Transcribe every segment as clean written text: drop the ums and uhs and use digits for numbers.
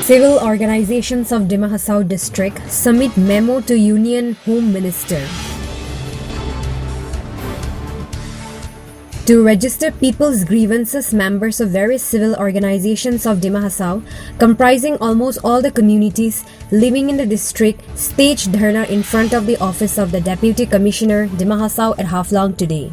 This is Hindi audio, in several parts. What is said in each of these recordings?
Civil organizations of Dima Hasao district submit memo to Union Home Minister to register people's grievances. Members of various civil organizations of Dima Hasao, comprising almost all the communities living in the district, staged dharna in front of the office of the Deputy Commissioner Dima Hasao at Haflong today.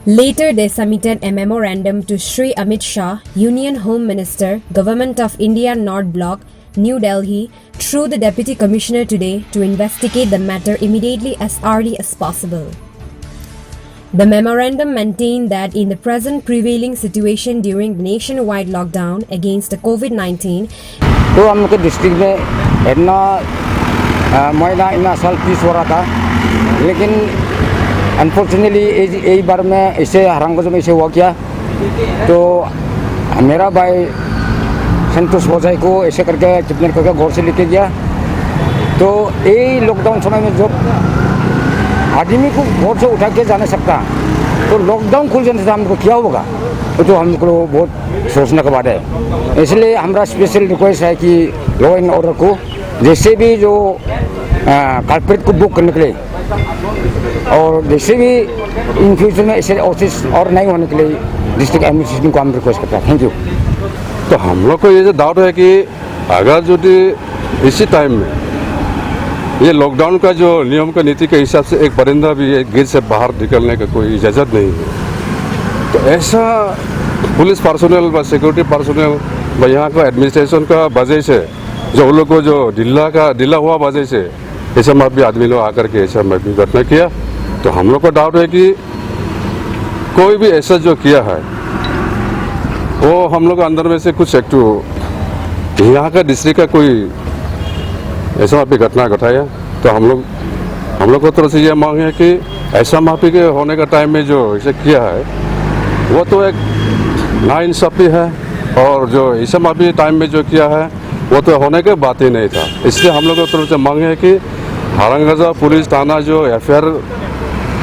Later, they submitted a memorandum to Shri Amit Shah, Union Home Minister, Government of India North Block, New Delhi, through the Deputy Commissioner today to investigate the matter immediately as early as possible. The memorandum maintained that in the present prevailing situation during the nationwide lockdown against the COVID-19, तो हम लोग के डिस्ट्रिक्ट में इतना महीना इतना साल पीस हो रहा था, लेकिन अनफॉर्चुनेटली एक बार में ऐसे हरंगों में ऐसे हुआ क्या, तो मेरा भाई संतोष भोजाई को ऐसे करके किडनैप करके घर से लेके गया। तो यही लॉकडाउन समय में जो आदमी को घर से उठा के जा नहीं सकता, तो लॉकडाउन खुल जाने से हमको क्या होगा, तो हमको बहुत सोचने का बात है। इसलिए हमारा स्पेशल रिक्वेस्ट है कि लॉ एंड ऑर्डर को जैसे भी जो कल्प्रिट को बुक करने के लिए, और जैसे भी इन फ्यूचर में ऐसे ऑफिस और नहीं होने के लिए डिस्ट्रिक्ट एडमिनिस्ट्रेशन को हम रिक्वेस्ट करते हैं। Thank you. तो हम लोग को ये जो डाउट है कि अगर जो इसी टाइम में ये लॉकडाउन का जो नियम का नीति के हिसाब से एक परिंदा भी एक गेट से बाहर निकलने का कोई इजाज़त नहीं है, तो ऐसा पुलिस पर्सनल व सिक्योरिटी पर्सनल व यहाँ का एडमिनिस्ट्रेशन का वजह से जो उन लोग को जो ढीला हुआ वजह से ऐसा भी आदमी लोग आकर के ऐसा घटना किया। तो हम लोग को डाउट है कि कोई भी ऐसा जो किया है वो हम लोग अंदर में से कुछ एक्टिव यहाँ का डिस्ट्रिक्ट का कोई ऐसा भी घटना घटाया। तो हम लोग को तरफ से ये मांग है कि ऐसा माफी के होने का टाइम में जो ऐसे किया है वो तो एक नाइंसाफी है, और जो ऐसा माफी टाइम में जो किया है वो तो होने के बात ही नहीं था। इसलिए हम लोग को तरफ से मांग है कि हारंगजा पुलिस थाना जो एफआईआर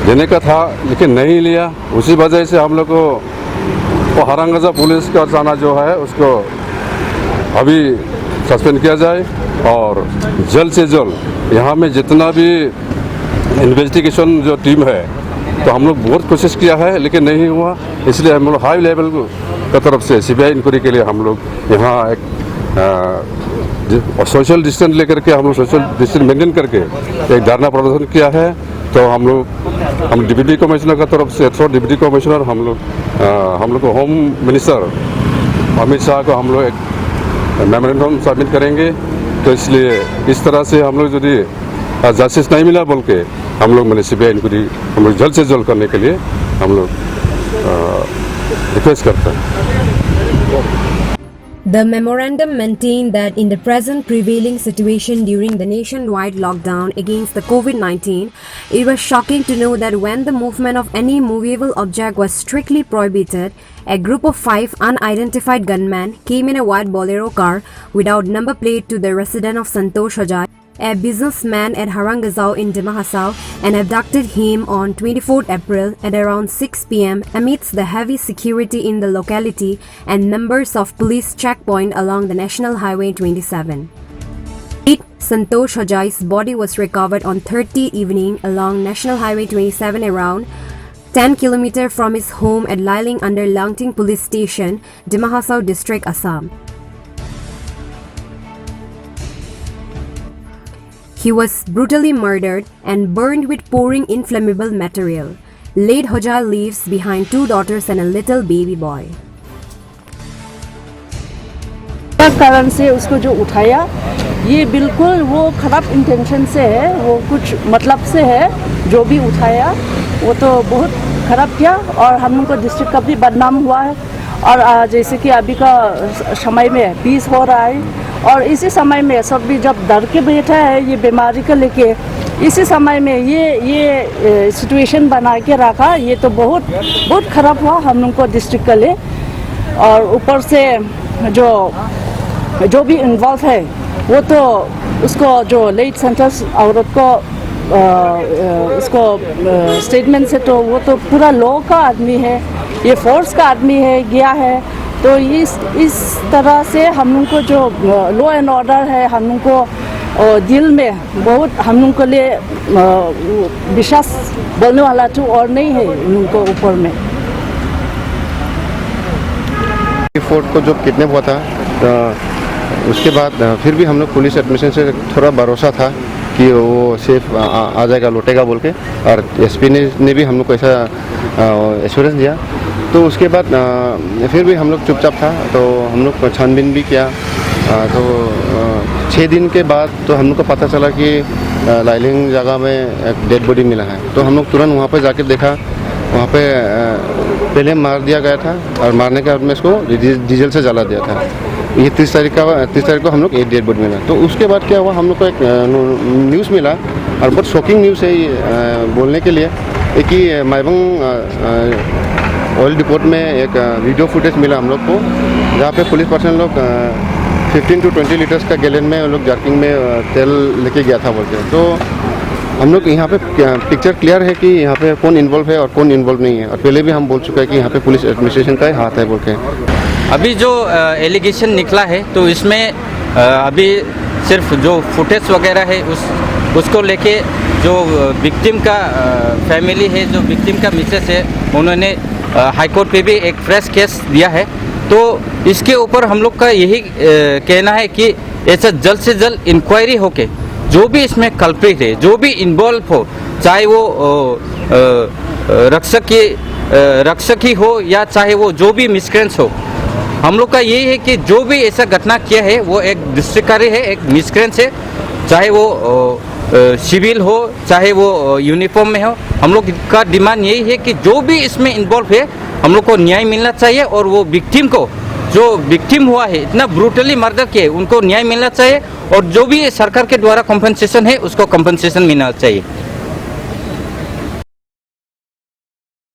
देने का था लेकिन नहीं लिया, उसी वजह से हम लोग को वो हारंगजा पुलिस का थाना जो है उसको अभी सस्पेंड किया जाए, और जल्द से जल्द यहाँ में जितना भी इन्वेस्टिगेशन जो टीम है, तो हम लोग बहुत कोशिश किया है लेकिन नहीं हुआ। इसलिए हम लोग हाई लेवल का तरफ से सीबीआई इंक्वायरी के लिए हम लोग यहाँ एक सोशल डिस्टेंस लेकर के हम लोग सोशल डिस्टेंस मेंटेन करके एक धरना प्रदर्शन किया है। तो हम डिप्टी कमिश्नर का तरफ से डिप्टी कमिश्नर हम लोग को होम मिनिस्टर अमित शाह को हम लोग एक मेमोरेंडम सबमिट करेंगे। तो इसलिए इस तरह से हम लोग यदि जस्टिस नहीं मिला बोल के हम लोग मैंने सीबीआई इंक्वायरी हम लोग जल्द से जल्द करने के लिए हम लोग रिक्वेस्ट करते हैं। The memorandum maintained that in the present prevailing situation during the nationwide lockdown against the COVID-19, it was shocking to know that when the movement of any movable object was strictly prohibited, a group of 5 unidentified gunmen came in a white Bolero car without number plate to the residence of Santosh Hajai, a businessman at Harangazao in Dima Hasao, and abducted him on 24th April at around 6 p.m. amidst the heavy security in the locality and members of police checkpoint along the National Highway 27. Santosh Hajai's body was recovered on 30th evening along National Highway 27 around 10 km from his home at Lailing under Langting Police Station, Dima Hasao District, Assam. He was brutally murdered and burned with pouring inflammable material. Late Hojai leaves behind 2 daughters and a little baby boy. कारण से उसको जो उठाया ये बिल्कुल वो खराब इंटेंशन से है, वो कुछ मतलब से है जो भी उठाया वो तो बहुत खराब किया, और हम लोग को डिस्ट्रिक्ट का भी बदनाम हुआ है। और जैसे कि अभी का समय में पीस हो रहा है, और इसी समय में सब भी जब डर के बैठा है ये बीमारी को लेके, इसी समय में ये सिचुएशन बना के रखा, ये तो बहुत ख़राब हुआ हम लोग को डिस्ट्रिक्ट के लिए। और ऊपर से जो भी इन्वॉल्व है वो तो उसको जो लेट सेंटेंस औरत को उसको स्टेटमेंट से तो वो तो पूरा लॉ का आदमी है, ये फोर्स का आदमी है गया है, तो इस तरह से हम लोग को जो लॉ एंड ऑर्डर है, हम लोग को दिल में बहुत हम लोग के लिए विश्वास बोलने वाला तो और नहीं है उन लोग को ऊपर में। फोर्ट को जो किडनैप हुआ था उसके बाद फिर भी हम लोग पुलिस एडमिशन से थोड़ा भरोसा था कि वो सेफ आ जाएगा, लौटेगा बोल के, और एसपी ने भी हम लोग को ऐसा एश्योरेंस दिया। तो उसके बाद फिर भी हम लोग चुपचाप था, तो हम लोग छानबीन भी किया। तो 6 दिन के बाद तो हम लोग को पता चला कि लाइलिंग जगह में एक डेड बॉडी मिला है। तो हम लोग तुरंत वहाँ पर जाके देखा, वहाँ पे पहले मार दिया गया था और मारने के बाद में इसको डीजल से जला दिया था। ये 30 तारीख को हम लोग एक डेड बॉडी मिला। तो उसके बाद क्या हुआ, हम लोग को एक न्यूज़ मिला, और बहुत शॉकिंग न्यूज़ है ये बोलने के लिए, कि माइबंग ऑयल डिपोट में एक वीडियो फुटेज मिला हम लोग को, जहाँ पे पुलिस पर्सन लोग 15 to 20 लीटर्स का गैलन में लोग जार्किंग में तेल लेके गया था बोलते हैं। तो हम लोग यहाँ पे पिक्चर क्लियर है कि यहाँ पे कौन इन्वॉल्व है और कौन इन्वॉल्व नहीं है, और पहले भी हम बोल चुके हैं कि यहाँ पे पुलिस एडमिनिस्ट्रेशन का ही हाथ है बोल के। अभी जो एलिगेशन निकला है तो इसमें अभी सिर्फ जो फुटेज वगैरह है उसको लेके जो विक्टिम का फैमिली है, जो विक्टिम का मिसेस है, उन्होंने हाई कोर्ट पे भी एक फ्रेश केस दिया है। तो इसके ऊपर हम लोग का यही कहना है कि ऐसा जल्द से जल्द इंक्वायरी होके जो भी इसमें कल्प्रिट है, जो भी इन्वॉल्व हो, चाहे वो रक्षक ही हो या चाहे वो जो भी मिसक्रेंट्स हो, हम लोग का यही है कि जो भी ऐसा घटना किया है वो एक डिस्ट्रिक्टकारी है, एक मिसक्रेंट्स है, चाहे वो सिविल हो चाहे वो यूनिफॉर्म में हो। हम लोग का डिमांड यही है कि जो भी इसमें इन्वॉल्व है हम लोग को न्याय मिलना चाहिए, और वो विक्टिम को, जो विक्टिम हुआ है, इतना ब्रूटली मर्डर किया है, उनको न्याय मिलना चाहिए, और जो भी सरकार के द्वारा कॉम्पनसेशन है उसको कॉम्पनसेशन मिलना चाहिए।